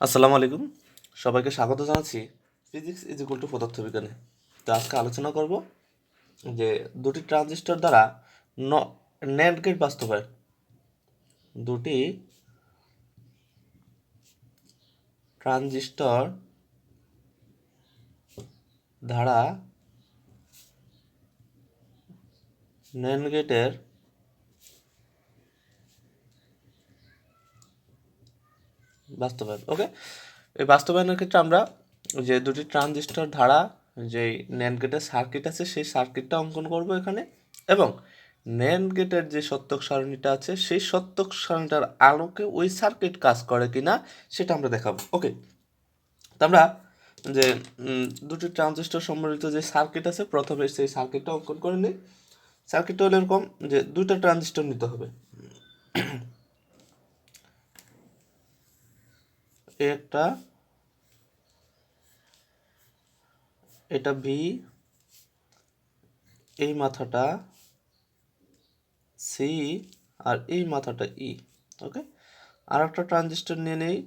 আসসালামু আলাইকুম, সবাইকে স্বাগত জানাচ্ছি ফিজিক্স ইজ ইকুয়াল টু পদার্থবিজ্ঞানে। তো আজকে আলোচনা করব যে দুটি ট্রানজিস্টর দ্বারা ন্যান্ড গেট বাস্তবায়ন। দুটি ট্রানজিস্টর দ্বারা ন্যান্ড গেটের বাস্তবায়ন। ওকে, এই বাস্তবায়নের ক্ষেত্রে আমরা যে দুটি ট্রানজিস্টর ধারা যে ন্যান্ড গেটের সার্কিট আছে সেই সার্কিটটা অঙ্কন করব এখানে, এবং ন্যান্ড গেটের যে সত্যক সারণীটা আছে সেই সত্যক সারণীটার আলোকে ওই সার্কিট কাজ করে কিনা সেটা আমরা দেখাবো। ওকে, তো আমরা যে দুটি ট্রানজিস্টর সম্বলিত যে সার্কিট আছে প্রথমে সেই সার্কিটটা অঙ্কন করে নিই। সার্কিটটা হলো এরকম যে দুইটা ট্রানজিস্টর নিতে হবে, একটা এটা ভি, এই মাথাটা সি, আর এই মাথাটা ই। ওকে, আর একটা ট্রানজিস্টর নিয়ে নেই,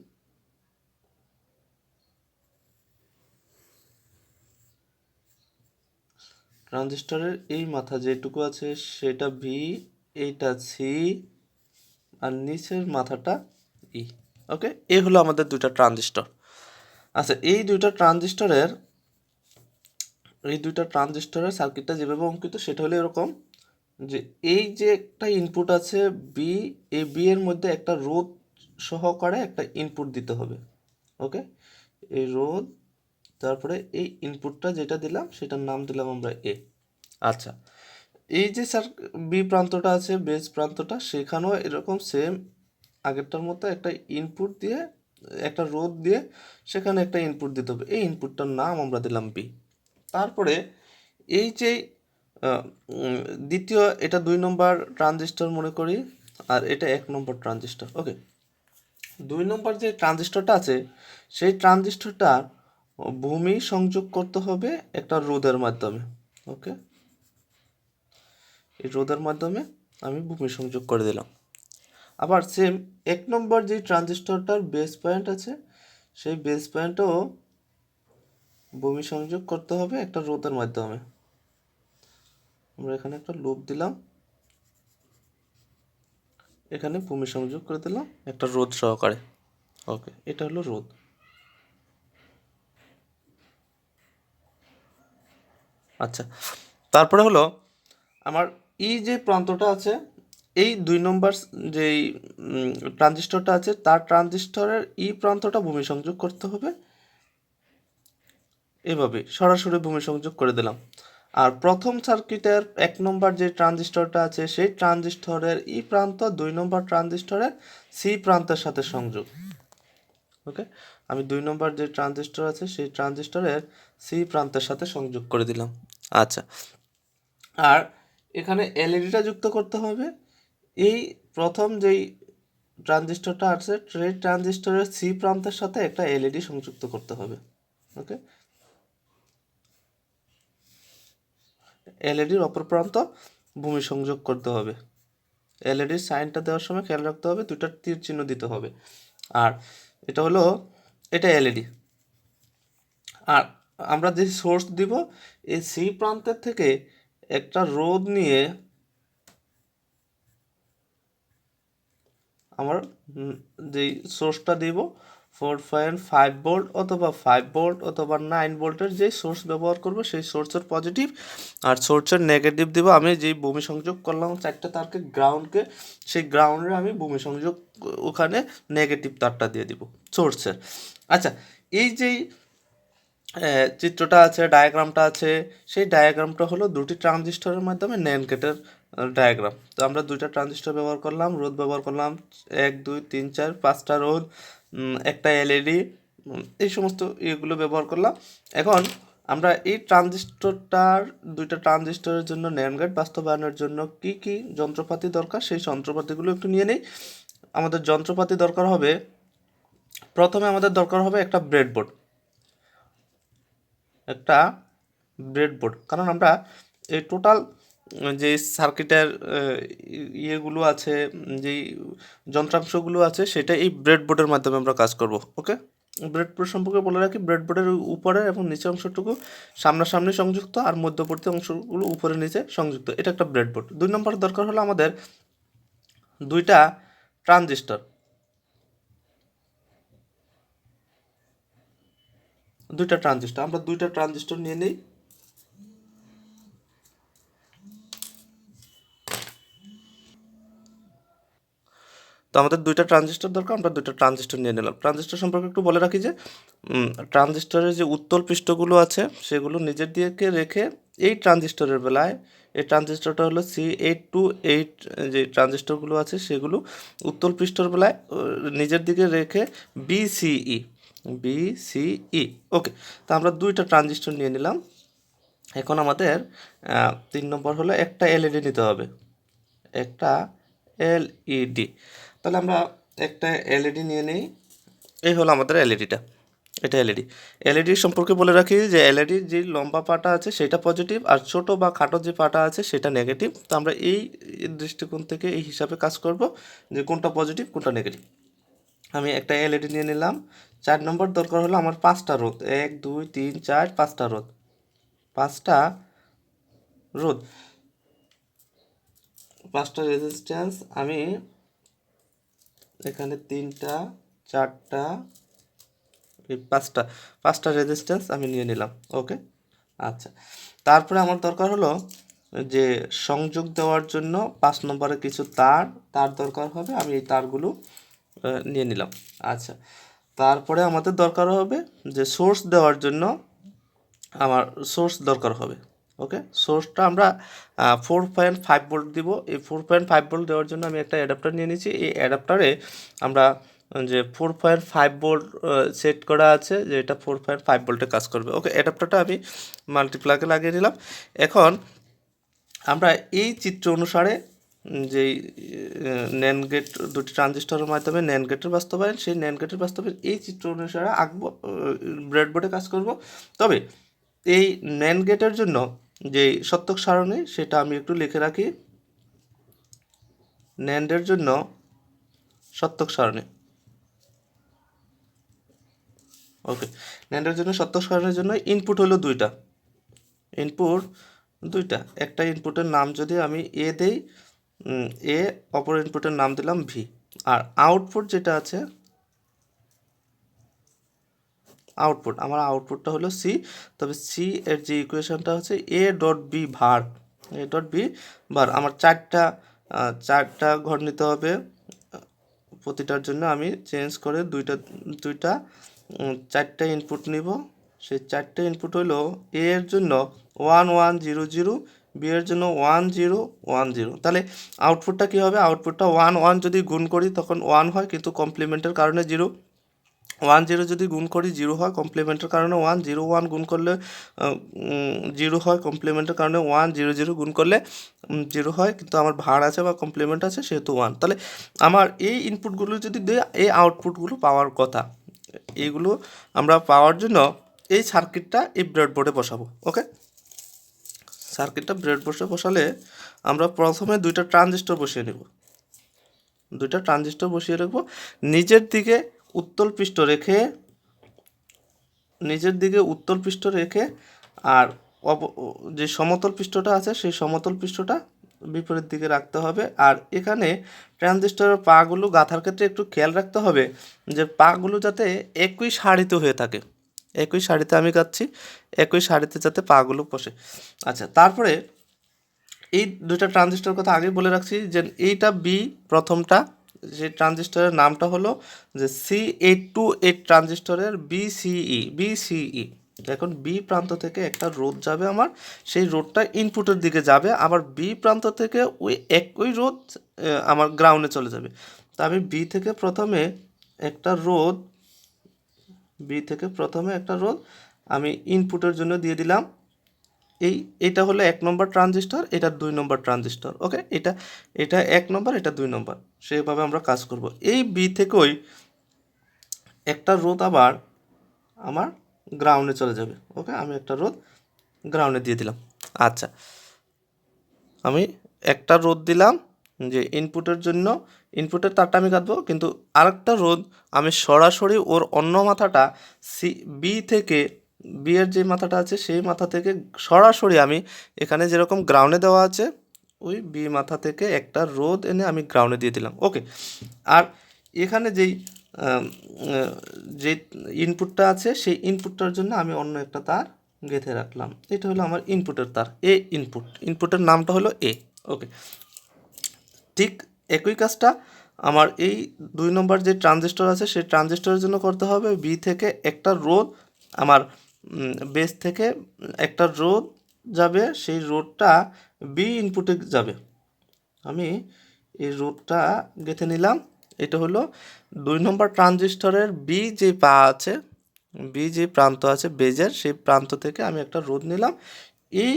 ট্রানজিস্টরের এই মাথা যেটুকু আছে সেটা ভি, এইটা সি, আর নিচের মাথাটা ই। ওকে, এই হলো আমাদের দুইটা ট্রানজিস্টর। আচ্ছা, এই দুইটা ট্রানজিস্টরের সার্কিটটা যেভাবে অঙ্কিত সেটা হলো এরকম যে এই যে একটা ইনপুট আছে বি, এই বি এর মধ্যে একটা রোধ সহকারে একটা ইনপুট দিতে হবে। ওকে, এই রোধ, তারপরে এই ইনপুটটা যেটা দিলাম সেটার নাম দিলাম আমরা এ। আচ্ছা, এই যে বি প্রান্তটা আছে, বেস প্রান্তটা, সেখানেও এরকম সেম আগেরটার মতো একটা ইনপুট দিয়ে, একটা রোধ দিয়ে সেখানে একটা ইনপুট দিতে হবে। এই ইনপুটটার নাম আমরা দিলাম বি। তারপরে এই যে দ্বিতীয়, এটা 2 নম্বর ট্রানজিস্টর মনে করি, আর এটা 1 নম্বর ট্রানজিস্টর। ওকে, 2 নম্বর যে ট্রানজিস্টরটা আছে সেই ট্রানজিস্টরটা ভূমি সংযোগ করতে হবে একটা রোধের মাধ্যমে। ওকে, এই রোধের মাধ্যমে আমি ভূমি সংযোগ করে দিলাম। আবার সেম 1 নম্বর যে ট্রানজিস্টরটার বেস পয়েন্ট আছে সেই বেস পয়েন্টও ভূমি সংযোগ করতে হবে একটা রোধের মাধ্যমে। আমরা এখানে একটা লুপ দিলাম, এখানে ভূমি সংযোগ করে দিলাম একটা রোধ সহকারে। ওকে, এটা হলো রোধ। আচ্ছা, তারপরে হলো আমার এই যে প্রান্তটা আছে, এই 2 নম্বর যেই ট্রানজিস্টরটা আছে তার ট্রানজিস্টরের ই প্রান্তটা ভূমি সংযোগ করতে হবে, এভাবে সরাসরি ভূমি সংযোগ করে দিলাম। আর প্রথম সার্কিটের 1 নম্বর যে ট্রানজিস্টরটা আছে সেই ট্রানজিস্টরের ই প্রান্ত 2 নম্বর ট্রানজিস্টরের সি প্রান্তের সাথে সংযোগ। ওকে, আমি 2 নম্বর যে ট্রানজিস্টর আছে সেই ট্রানজিস্টরের সি প্রান্তের সাথে সংযোগ করে দিলাম। আচ্ছা, আর এখানে এলইডিটা যুক্ত করতে হবে। এই প্রথম যেই ট্রানজিস্টরটা আছে সেই ট্রানজিস্টরের সি প্রান্তের সাথে একটা এলইডি সংযুক্ত করতে হবে। ওকে, এলইডির অপর প্রান্ত ভূমি সংযোগ করতে হবে। এলইডির সাইনটা দেওয়ার সময় খেয়াল রাখতে হবে দুইটা তীর চিহ্ন দিতে হবে। আর এটা হলো, এটা এলইডি। আর আমরা যে সোর্স দিব এই সি প্রান্তের থেকে একটা রোধ নিয়ে আমার যেই সোর্সটা দিব 4.5 ভোল্ট অথবা 5 ভোল্ট অথবা 9 ভোল্টের যে সোর্স ব্যবহার করব সেই সোর্সের পজিটিভ আর সোর্সের নেগেটিভ দিব। আমি যেই ভূমি সংযোগ করলাম 4টে তারকে গ্রাউন্ডকে, সেই গ্রাউন্ডে আমি ভূমি সংযোগ ওখানে নেগেটিভ তারটা দিয়ে দিব সোর্সের। আচ্ছা, এই যেই চিত্রটা আছে, ডায়াগ্রামটা আছে, সেই ডায়াগ্রামটা হলো দুটি ট্রানজিস্টরের মাধ্যমে ন্যান্ড গেটের ডায়াগ্রাম। তো আমরা দুইটা ট্রানজিস্টর ব্যবহার করলাম, রোধ ব্যবহার করলাম 1 2 3 4 5টা রোধ, একটা এলইডি, এই সমস্ত ইয়েগুলো ব্যবহার করলাম। এখন আমরা এই দুইটা ট্রানজিস্টরের জন্য ন্যান্ড গেট বাস্তবায়নের জন্য কি কি যন্ত্রপাতি দরকার সেই যন্ত্রপাতিগুলো একটু নিয়ে নেই। আমাদের যন্ত্রপাতি দরকার হবে, প্রথমে আমাদের দরকার হবে একটা ব্রেডবোর্ড। কারণ আমরা এই টোটাল যে সার্কিটের ইয়েগুলো আছে, যেই যন্ত্রাংশগুলো আছে সেটা এই ব্রেডবোর্ডের মাধ্যমে আমরা কাজ করব। ওকে, ব্রেডবোর্ড সম্পর্কে বলে রাখি, ব্রেডবোর্ডের উপরের এবং নিচে অংশটুকু সামনাসামনি সংযুক্ত আর মধ্যবর্তী অংশগুলো উপরে নিচে সংযুক্ত, এটা একটা ব্রেডবোর্ড। 2 নম্বর দরকার হলো আমাদের দুইটা ট্রানজিস্টর। আমরা দুইটা ট্রানজিস্টর নিয়ে নিই। তো আমাদের দুইটা ট্রানজিস্টর দরকার, আমরা দুইটা ট্রানজিস্টর নিয়ে নিলাম। ট্রানজিস্টর সম্পর্কে একটু বলে রাখি যে ট্রানজিস্টরের যে উত্তল পৃষ্ঠগুলো আছে সেগুলো নিজের দিকে রেখে এই ট্রানজিস্টরের বেলায় এই ট্রানজিস্টরটা হলো C828, যে ট্রানজিস্টরগুলো আছে সেগুলো উত্তল পৃষ্ঠের বেলায় নিজের দিকে রেখে বিসিই। ওকে, তো আমরা দুইটা ট্রানজিস্টর নিয়ে নিলাম। এখন আমাদের 3 নম্বর হলো একটা এলইডি নিতে হবে, একটা এলইডি। তাহলে আমরা একটা এলইডি নিয়ে নিই। এই হলো আমাদের এলইডিটা, এটা এলইডি সম্পর্কে বলে রাখি যে এলইডির যে লম্বা পাটা আছে সেটা পজিটিভ, আর ছোট বা খাটো যে পাটা আছে সেটা নেগেটিভ। তো আমরা এই দৃষ্টিকোণ থেকে এই হিসাবে কাজ করব যে কোনটা পজিটিভ কোনটা নেগেটিভ। আমি একটা এলইডি নিয়ে নিলাম। 4 নম্বর দরকার হলো আমার 5টা রোধ, 1 2 3 4 5টা রোধ, 5টা রোধ, 5টা রেজিস্ট্যান্স। আমি এখানে 3টা 4টা 5টা রেজিস্ট্যান্স আমি নিয়ে নিলাম। ওকে, আচ্ছা। তারপরে আমার দরকার হলো যে সংযোগ দেওয়ার জন্য 5 নম্বরে কিছু তার দরকার হবে, আমি এই তারগুলো নিয়ে নিলাম। আচ্ছা, তারপরে আমাদের দরকার হবে যে সোর্স দেওয়ার জন্য আমার সোর্স দরকার হবে। ওকে, সোর্সটা আমরা 4.5 ভোল্ট দিব। এই 4.5 ভোল্ট দেওয়ার জন্য আমি একটা অ্যাডাপ্টার নিয়ে নিয়েছি। এই অ্যাডাপ্টারে আমরা যে 4.5 ভোল্ট সেট করা আছে, যে এটা 4.5 ভোল্টে কাজ করবে। ওকে, অ্যাডাপ্টারটা আমি মাল্টিপ্লাগে লাগিয়ে নিলাম। এখন আমরা এই চিত্র অনুসারে যেই ন্যান্ড গেট, দুটি ট্রানজিস্টরের মাধ্যমে ন্যান্ড গেটের বাস্তবায়ন, সেই ন্যান্ড গেটের বাস্তবায়ন এই চিত্র অনুসারে আঁকবো, ব্রেডবোর্ডে কাজ করব। তবে এই ন্যান্ড গেটের জন্য যে সত্যক সারণী সেটা আমি একটু লিখে রাখি। ন্যান্ডের জন্য সত্যক সারণী। ওকে, ন্যান্ডের জন্য সত্যক সারণীর জন্য ইনপুট হলো দুইটা, একটা ইনপুটের নাম যদি আমি এ দেই, এ, অপর ইনপুটের নাম দিলাম ভি, আর আউটপুট যেটা আছে, আমার আউটপুটটা হলো সি। তবে সি এর যে ইকুয়েশনটা হচ্ছে এ ডট বি ভার আমার চারটা ঘর নিতে হবে। প্রতিটার জন্য আমি চেঞ্জ করে দুইটা 4টা ইনপুট নিব। সেই 4টে ইনপুট হলো এ এর জন্য 1 1 0 0, বি এর জন্য 1 0 1 0। তাহলে আউটপুটটা কী হবে? আউটপুটটা 1 1 যদি গুণ করি তখন 1 হয়, কিন্তু কমপ্লিমেন্টের কারণে 0। 1 0 যদি গুণ করি 0 হয়, কমপ্লিমেন্টের কারণে 1 0 1 গুণ করলে 0 হয়, কমপ্লিমেন্টের কারণে 1 0 0 গুণ করলে 0 হয়, কিন্তু আমার ভার আছে বা কমপ্লিমেন্ট আছে সেহেতু 1। তাহলে আমার এই ইনপুটগুলো যদি দিই, এই আউটপুটগুলো পাওয়ার কথা। এইগুলো আমরা পাওয়ার জন্য এই সার্কিটটা এই ব্রেডবোর্ডে বসাবো। ওকে, সার্কিটটা ব্রেডবোর্ডে বসালে আমরা প্রথমে দুইটা ট্রানজিস্টর বসিয়ে নেব, রাখবো নিজের দিকে উত্তল পৃষ্ঠ রেখে, আর যে সমতল পৃষ্ঠটা আছে সেই সমতল পৃষ্ঠটা বিপরীত দিকে রাখতে হবে। আর এখানে ট্রানজিস্টরের পাগুলো গাঁথার ক্ষেত্রে একটু খেয়াল রাখতে হবে যে পাগুলো যাতে একই সারিতে হয়ে থাকে, একই সারিতে আমি গাচ্ছি, একই সারিতে যাতে পাগুলো বসে। আচ্ছা, তারপরে এই দুইটা ট্রানজিস্টর কথা আগে বলে রাখছি যে এইটা বি, প্রথমটা যে ট্রানজিস্টরের নামটা হলো যে C828 ট্রানজিস্টরের বিসিই। এখন বি প্রান্ত থেকে একটা রোধ যাবে আমার, সেই রোধটা ইনপুটের দিকে যাবে, আবার বি প্রান্ত থেকে ওই একই রোধ আমার গ্রাউন্ডে চলে যাবে। তা আমি বি থেকে প্রথমে একটা রোধ আমি ইনপুটের জন্য দিয়ে দিলাম। এটা হলো 1 নম্বর ট্রানজিস্টর, এটা 2 নম্বর ট্রানজিস্টর। ওকে, এটা 1 নম্বর, এটা 2 নম্বর, সেইভাবে আমরা কাজ করব। এই বি থেকেই একটা রোধ আবার আমার গ্রাউন্ডে চলে যাবে। ওকে, আমি একটা রোধ গ্রাউন্ডে দিয়ে দিলাম। আচ্ছা, আমি একটা রোধ দিলাম যে ইনপুটের তারটা আমি কাটবো, কিন্তু আরেকটা রোদ আমি সরাসরি ওর অন্য মাথাটা বি থেকে, বি এর যে মাথাটা আছে সেই মাথা থেকে সরাসরি আমি এখানে যেরকম গ্রাউন্ডে দেওয়া আছে ওই বি মাথা থেকে একটা রোদ এনে আমি গ্রাউন্ডে দিয়ে দিলাম। ওকে, আর এখানে যে ইনপুটটা আছে সেই ইনপুটটার জন্য আমি অন্য একটা তার গেঁথে রাখলাম। এটা হলো আমার ইনপুটের তার, ইনপুটের নামটা হলো এ। ওকে, ঠিক একই কাজটা আমার এই 2 নম্বর যে ট্রানজিস্টর আছে সেই ট্রানজিস্টরের জন্য করতে হবে। বি থেকে একটা রোদ আমার বেস থেকে একটা রোদ যাবে, সেই রোদটা বি ইনপুটে যাবে। আমি এই রোদটা গেঁথে নিলাম। এটা হলো 2 নম্বর ট্রানজিস্টরের বি যে পা আছে, বি যে প্রান্ত আছে বেজের, সেই প্রান্ত থেকে আমি একটা রোদ নিলাম। এই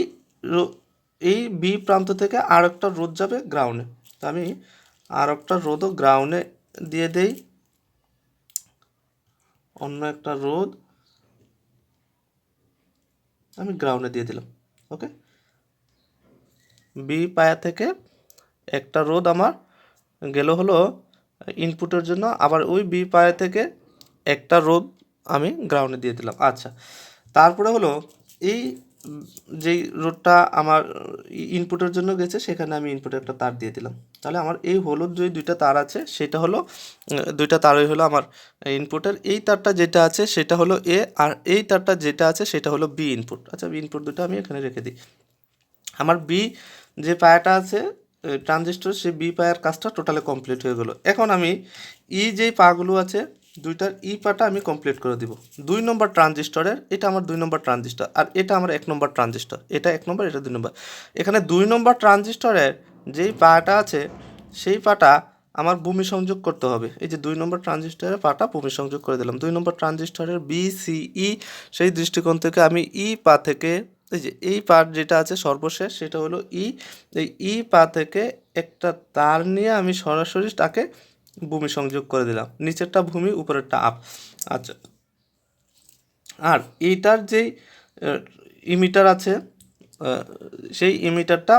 এই বি প্রান্ত থেকে আর একটা রোদ যাবে গ্রাউন্ডে, তো আমি আর একটা রোদও গ্রাউন্ডে দিয়ে দেই। অন্য একটা রোদ আমি গ্রাউন্ডে দিয়ে দিলাম। ওকে, বি পায়া থেকে একটা রোদ আমার গেল হলো ইনপুটের জন্য, আবার ওই বি পায়া থেকে একটা রোদ আমি গ্রাউন্ডে দিয়ে দিলাম। আচ্ছা, তারপরে হলো এই যেই রোদটা আমার ইনপুটের জন্য গেছে সেখানে আমি ইনপুটে একটা তার দিয়ে দিলাম। তাহলে আমার এই হলুদ যে 2টা তার আছে সেটা হলো 2টা তারই হলো আমার ইনপুটের। এই তারটা যেটা আছে সেটা হলো এ, আর এই তারটা যেটা আছে সেটা হলো বি ইনপুট। আচ্ছা, বি ইনপুট দুটো আমি এখানে রেখে দিই। আমার বি যে পায়াটা আছে ট্রানজিস্টর, সেই বি পায়ার কাজটা টোটালি কমপ্লিট হয়ে গেলো। এখন আমি যেই পাগুলো আছে 2টার পাটা আমি কমপ্লিট করে দিব। 2 নম্বর ট্রানজিস্টরের, এটা আমার 2 নম্বর ট্রানজিস্টর, আর এটা আমার 1 নম্বর ট্রানজিস্টর। এটা 1 নম্বর, এটা 2 নম্বর। এখানে 2 নম্বর ট্রানজিস্টরের যেই পাটা আছে সেই পাটা আমার ভূমি সংযোগ করতে হবে। এই যে 2 নম্বর ট্রানজিস্টরের পাটা ভূমি সংযোগ করে দিলাম। 2 নম্বর ট্রানজিস্টরের বি সি ই, সেই দৃষ্টিকোণ থেকে আমি পা থেকে, এই যে এই পার্ট যেটা আছে সর্বশেষ সেটা হলো এই পা থেকে একটা তার নিয়ে আমি সরাসরি তাকে ভূমি সংযোগ করে দিলাম। নিচেরটা ভূমি, উপরেরটা আপ। আচ্ছা, আর এইটার যেই ইমিটার আছে সেই ইমিটারটা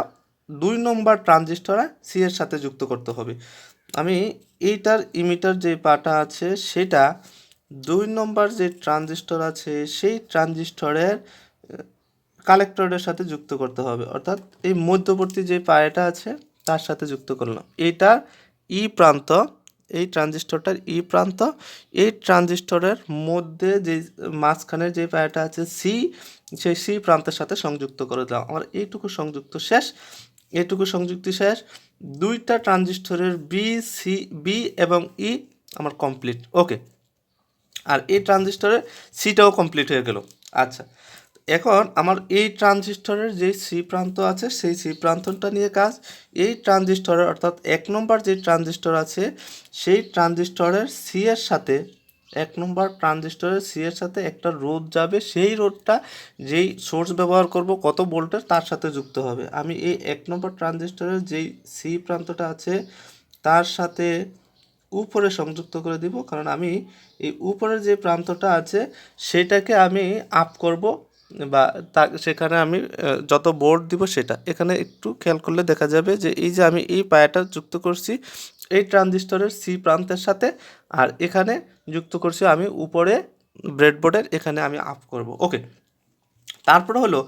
2 নম্বর ট্রানজিস্টরে সি এর সাথে যুক্ত করতে হবে। আমি এইটার ইমিটার যে পাটা আছে সেটা 2 নম্বর যে ট্রানজিস্টর আছে সেই ট্রানজিস্টরের কালেক্টরের সাথে যুক্ত করতে হবে, অর্থাৎ এই মধ্যবর্তী যে পায়াটা আছে তার সাথে যুক্ত করলাম। এইটার প্রান্ত, এই ট্রানজিস্টরটার প্রান্ত, এই ট্রানজিস্টরের মধ্যে যে মাঝখানের যে পায়াটা আছে সেই সি প্রান্তের সাথে সংযুক্ত করে দিলাম। আমার এইটুকু সংযুক্ত শেষ। এইটুকু সংযুক্তি শেষ। 2টা ট্রানজিস্টরের বি এবং আমার কমপ্লিট। ওকে, আর এই ট্রানজিস্টরের সিটাও কমপ্লিট হয়ে গেল। আচ্ছা, এখন আমার এই ট্রানজিস্টরের যে সি প্রান্ত আছে সেই সি প্রান্তটা নিয়ে কাজ। এই ট্রানজিস্টরের অর্থাৎ 1 নম্বর যে ট্রানজিস্টর আছে সেই ট্রানজিস্টরের সি এর সাথে, 1 নম্বর ট্রানজিস্টরের সি এর সাথে একটা রোদ যাবে, সেই রোদটা যেই সোর্স ব্যবহার করব কত ভোল্টের তার সাথে যুক্ত হবে। আমি এই 1 নম্বর ট্রানজিস্টরের যেই সি প্রান্তটা আছে তার সাথে উপরে সংযুক্ত করে দিব, কারণ আমি এই উপরের যে প্রান্তটা আছে সেটাকে আমি আপ করব, বা সেখানে আমি যত বোর্ড দিব সেটা। এখানে একটু খেয়াল করলে দেখা যাবে যে এই যে আমি এই পায়াটা যুক্ত করছি এই ট্রানজিস্টরের সি প্রান্তের সাথে, আর এখানে যুক্ত করছি আমি উপরে ব্রেডবোর্ডের, এখানে আমি আপ করব। ওকে, তারপরে হলো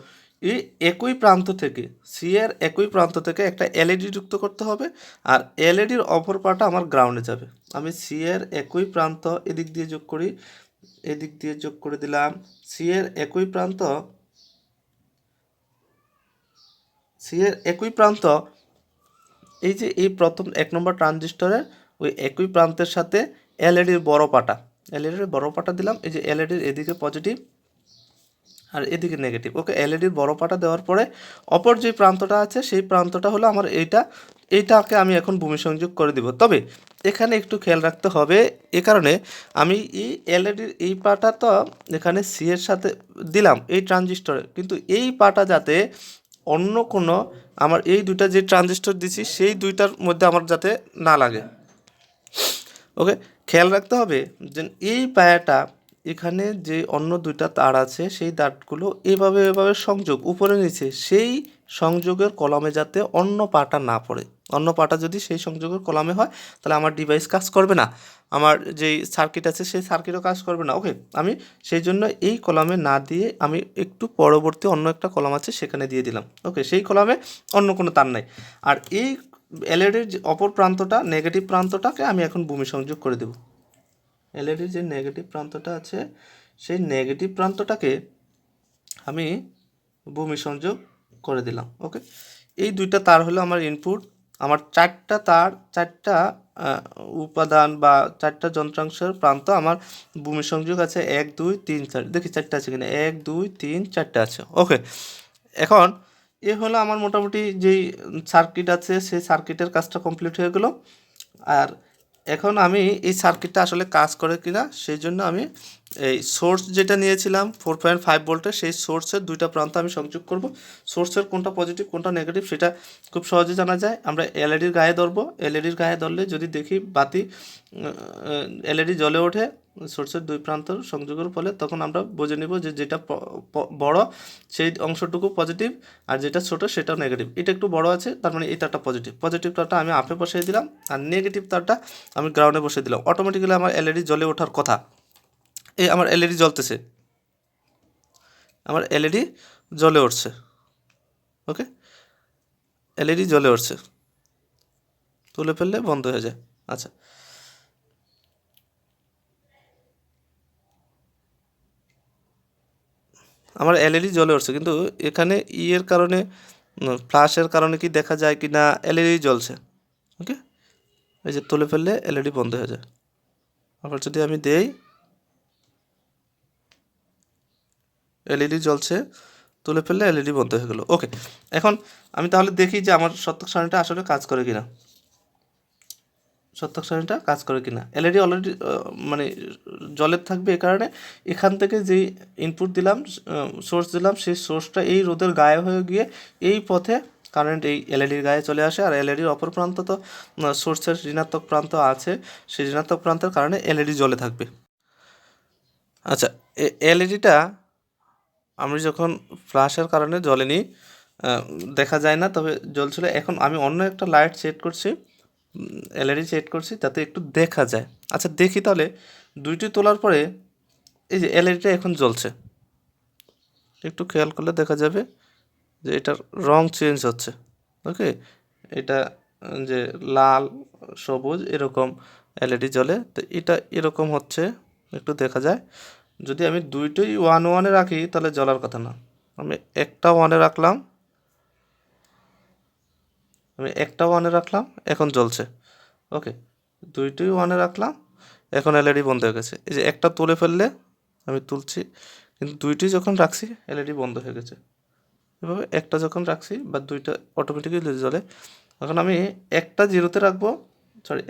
এই একই প্রান্ত থেকে, সি এর একই প্রান্ত থেকে একটা এলইডি যুক্ত করতে হবে, আর এলইডির অপর পাটা আমার গ্রাউন্ডে যাবে। আমি সি এর একই প্রান্ত এদিক দিয়ে যোগ করি, এদিক দিয়ে যোগ করে দিলাম। সি এর একই প্রান্ত এই যে এই প্রথম 1 নম্বর ট্রানজিস্টরের ওই একই প্রান্তের সাথে এলইডির বড় পাটা দিলাম। এই যে এলইডির এদিকে পজিটিভ আর এদিকে নেগেটিভ। ওকে, এলইডির বড় পাটা দেওয়ার পরে অপর যে প্রান্তটা আছে সেই প্রান্তটা হলো আমার এইটাকে আমি এখন ভূমি সংযোগ করে দিব। তবে এখানে একটু খেয়াল রাখতে হবে, এ কারণে আমি এই এলইডির এই পাটা তো এখানে সি এর সাথে দিলাম এই ট্রানজিস্টরে, কিন্তু এই পাটা যাতে অন্য কোনো আমার এই 2টা যে ট্রানজিস্টর দিছি সেই 2টার মধ্যে আমার যাতে না লাগে। ওকে, খেয়াল রাখতে হবে যে এই পায়াটা এখানে যে অন্য 2টা তার আছে সেই তারগুলো এভাবে সংযোগ উপরে নিচে, সেই সংযোগের কলমে যাতে অন্য পাটা না পড়ে। অন্য পাটা যদি সেই সংযোগের কলামে হয় তাহলে আমার ডিভাইস কাজ করবে না, আমার যেই সার্কিট আছে সেই সার্কিটও কাজ করবে না। ওকে, আমি সেই জন্য এই কলামে না দিয়ে আমি একটু পরবর্তী অন্য একটা কলাম আছে সেখানে দিয়ে দিলাম। ওকে, সেই কলামে অন্য কোনো তার নাই। আর এই এলইডির যে অপর প্রান্তটা, নেগেটিভ প্রান্তটাকে আমি এখন ভূমি সংযোগ করে দেব। এলইডির যে নেগেটিভ প্রান্তটা আছে সেই নেগেটিভ প্রান্তটাকে আমি ভূমি সংযোগ করে দিলাম। ওকে, এই দুইটা তার হলো আমার ইনপুট। আমার চারটা তার, চারটা উপাদান বা চারটা যন্ত্রাংশের প্রান্ত আমার ভূমি সংযোগ আছে 1 2 3 4, দেখি চারটা আছে কিনা, 1 2 3 4টা আছে। ওকে, এখন এ হলো আমার মোটামুটি যেই সার্কিট আছে সেই সার্কিটের কাজটা কমপ্লিট হয়ে গেল। আর এখন আমি এই সার্কিটটা আসলে কাজ করে কিনা সেই জন্য আমি এই সোর্স যেটা নিয়েছিলাম 4.5 ভোল্টের, সেই সোর্সের দুইটা প্রান্ত আমি সংযোগ করব। সোর্সের কোনটা পজিটিভ কোনটা নেগেটিভ সেটা খুব সহজে জানা যায়। আমরা এলইডির গায়ে ধরবো, এলইডির গায়ে ধরলে যদি দেখি বাতি এলইডি জ্বলে ওঠে সোর্সের দুই প্রান্ত সংযোগের ফলে, তখন আমরা বুঝে নিব যে যেটা বড় সেই অংশটুকু পজিটিভ আর যেটা ছোট সেটাও নেগেটিভ। এটা একটু বড় আছে তার মানে এই তারটা পজিটিভ, পজিটিভ তারটা আমি আপে বসিয়ে দিলাম আর নেগেটিভ তারটা আমি গ্রাউন্ডে বসিয়ে দিলাম। অটোমেটিক্যালি আমার এলইডি জ্বলে ওঠার কথা। এই আমার এলইডি জ্বলতেছে, আমার এলইডি জ্বলে উঠছে। ওকে, এলইডি জ্বলে উঠছে, তুলে ফেললে বন্ধ হয়ে যায়। আচ্ছা, আমার এলইডি জ্বলে উঠছে, কিন্তু এখানে এর কারণে ফ্ল্যাশের কারণে কি দেখা যায় কি না এলইডি জ্বলছে। ওকে, এই যে তুলে ফেললে এলইডি বন্ধ হয়ে যায়। আবার যদি আমি দেই এলইডি জ্বলছে, তুলে ফেললে এলইডি বন্ধ হয়ে গেল। ওকে, এখন আমি তাহলে দেখি যে আমার সত্যক সারণীটা আসলে কাজ করে কিনা, সত্যক সারণীটা কাজ করে কিনা। এলইডি অলরেডি মানে জলের থাকবে, এই কারণে এখান থেকে যেই ইনপুট দিলাম, সোর্স দিলাম, সেই সোর্সটা এই রোদের গায়ে হয়ে গিয়ে এই পথে কারেন্ট এই এলইডির গায়ে চলে আসে। আর এলইডির অপর প্রান্ত তো সোর্সের ঋণাত্মক প্রান্ত আছে, সেই ঋণাত্মক প্রান্তের কারণে এলইডি জ্বলে থাকবে। আচ্ছা, এলইডিটা আমি যখন ফ্ল্যাশের কারণে জ্বলেনি, দেখা যায় না, তবে জ্বলছিল। এখন আমি অন্য একটা লাইট সেট করছি, এলইডি সেট করছি যাতে একটু দেখা যায়। আচ্ছা দেখি তাহলে, দুইটি তোলার পরে এই যে এলইডিটা এখন জ্বলছে, একটু খেয়াল করলে দেখা যাবে যে এটার রং চেঞ্জ হচ্ছে। ওকে, এটা যে লাল সবুজ এরকম এলইডি জ্বলে, তো এটা এরকম হচ্ছে, একটু দেখা যায়। যদি আমি দুইটাই 1 1-এ রাখি তাহলে জ্বলার কথা না। আমি একটা 1-এ রাখলাম, এখন জ্বলছে। ওকে, দুইটাই 1-এ রাখলাম, এখন এলইডি বন্ধ হয়ে গেছে। এই যে একটা তুলে ফেললে, আমি তুলছি কিন্তু দুইটি যখন রাখছি এলইডি বন্ধ হয়ে গেছে। এভাবে একটা যখন রাখছি বা দুইটা অটোমেটিক্যালি জ্বলে। এখন আমি একটা 0-তে রাখবো,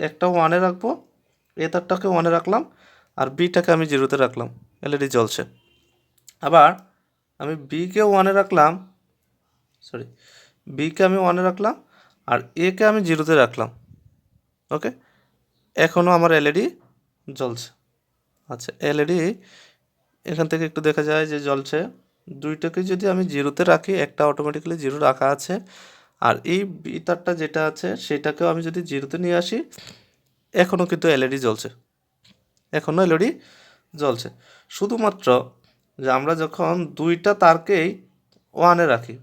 একটা 1-এ রাখবো, এ তারটাকে 1-এ রাখলাম আর বিটাকে আমি 0-তে রাখলাম, এলইডি জ্বলছে। আবার আমি বিকে 1-এ রাখলাম, বিকে আমি 1-এ রাখলাম আর একে আমি 0-তে রাখলাম। ওকে, এখনও আমার এলইডি জ্বলছে। আচ্ছা, এলইডি এখান থেকে একটু দেখা যায় যে জ্বলছে। দুইটাকে যদি আমি 0-তে রাখি, একটা অটোমেটিক্যালি 0 রাখা আছে, আর এই তারটা যেটা আছে সেটাকেও আমি যদি 0-তে নিয়ে আসি, এখনও কিন্তু এলইডি জ্বলছে, এখনও এলইডি জ্বলছে। শুধুমাত্র যে আমরা যখন দুইটা তারকেই 1-এ রাখি,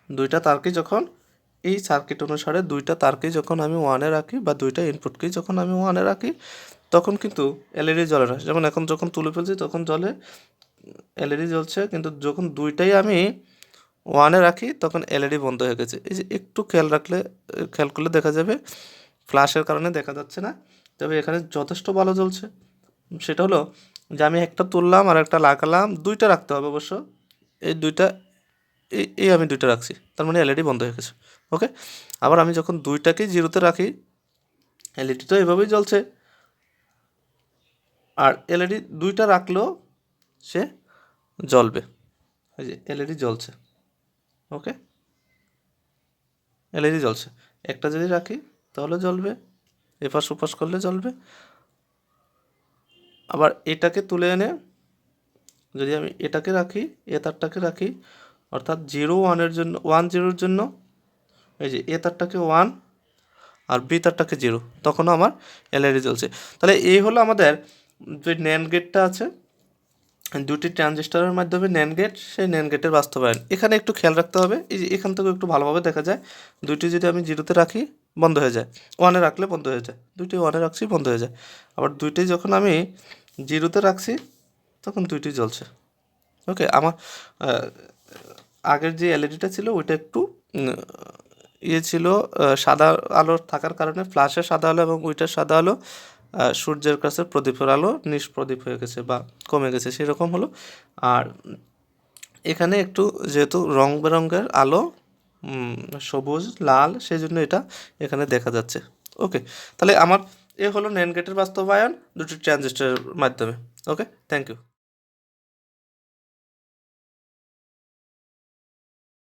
দুইটা তারকেই যখন এই সার্কিট অনুসারে দুইটা তারকেই যখন আমি 1-এ রাখি বা দুইটা ইনপুটকেই যখন আমি 1-এ রাখি, তখন কিন্তু এলইডি জ্বলে না। যেমন এখন যখন তুলে ফেলছি তখন জ্বলে, এলইডি জ্বলছে, কিন্তু যখন দুইটাই আমি 1-এ রাখি তখন এলইডি বন্ধ হয়ে গেছে। এই যে একটু খেয়াল করলে দেখা যাবে, ফ্ল্যাশের কারণে দেখা যাচ্ছে না, তবে এখানে যথেষ্ট ভালো জ্বলছে। সেটা হলো যে আমি একটা তুললাম আর একটা লাগালাম, দুইটা রাখতে হবে অবশ্য, এই দুইটা এই আমি দুইটা রাখছি, তার মানে এলইডি বন্ধ হয়ে গেছে। ওকে, আবার আমি যখন দুইটাকেই 0-তে রাখি, এলইডি তো এভাবেই জ্বলছে, আর এলইডি দুইটা রাখলেও সে জ্বলবে। এই যে এলইডি জ্বলছে। ওকে, এলইডি জ্বলছে, একটা যদি রাখি তাহলে জ্বলবে, এপাশ ওপাশ করলে জ্বলবে। আবার এটাকে তুলে এনে যদি আমি এটাকে রাখি, এ তারটাকে রাখি, অর্থাৎ 0 1-এর জন্য, 1 0-এর জন্য এই যে এ তারটাকে 1 আর বি তারটাকে 0, তখনও আমার এলইডি জ্বলছে। তাহলে এই হলো আমাদের যে ন্যান্ড গেটটা আছে, দুটি ট্রানজিস্টরের মাধ্যমে ন্যান্ড গেট, সেই ন্যান্ড গেটের বাস্তবায়ন। এখানে একটু খেয়াল রাখতে হবে, এই যে এখান থেকে একটু ভালোভাবে দেখা যায়, দুইটি যদি আমি 0-তে রাখি বন্ধ হয়ে যায়, 1-এ রাখলে বন্ধ হয়ে যায়, দুইটি 1-এ রাখছি বন্ধ হয়ে যায়, আবার দুইটি যখন আমি 0-তে রাখছি তখন দুইটি জ্বলছে। ওকে, আমার আগের যে এলইডিটা ছিল ওইটা একটু ইয়ে ছিল, সাদা আলো থাকার কারণে ফ্ল্যাশের সাদা আলো এবং ওইটার সাদা আলো সূর্যের কাছে প্রদীপের আলো নিষ্প্রদীপ হয়ে গেছে বা কমে গেছে, সেরকম হলো। আর এখানে একটু যেহেতু রং বেরঙের আলো, সবুজ লাল, সেই জন্য এটা এখানে দেখা যাচ্ছে। ওকে, তাহলে আমার এ হলো ন্যান্ড গেটের বাস্তবায়ন দুটি ট্রানজিস্টরের মাধ্যমে। ওকে, থ্যাংক ইউ।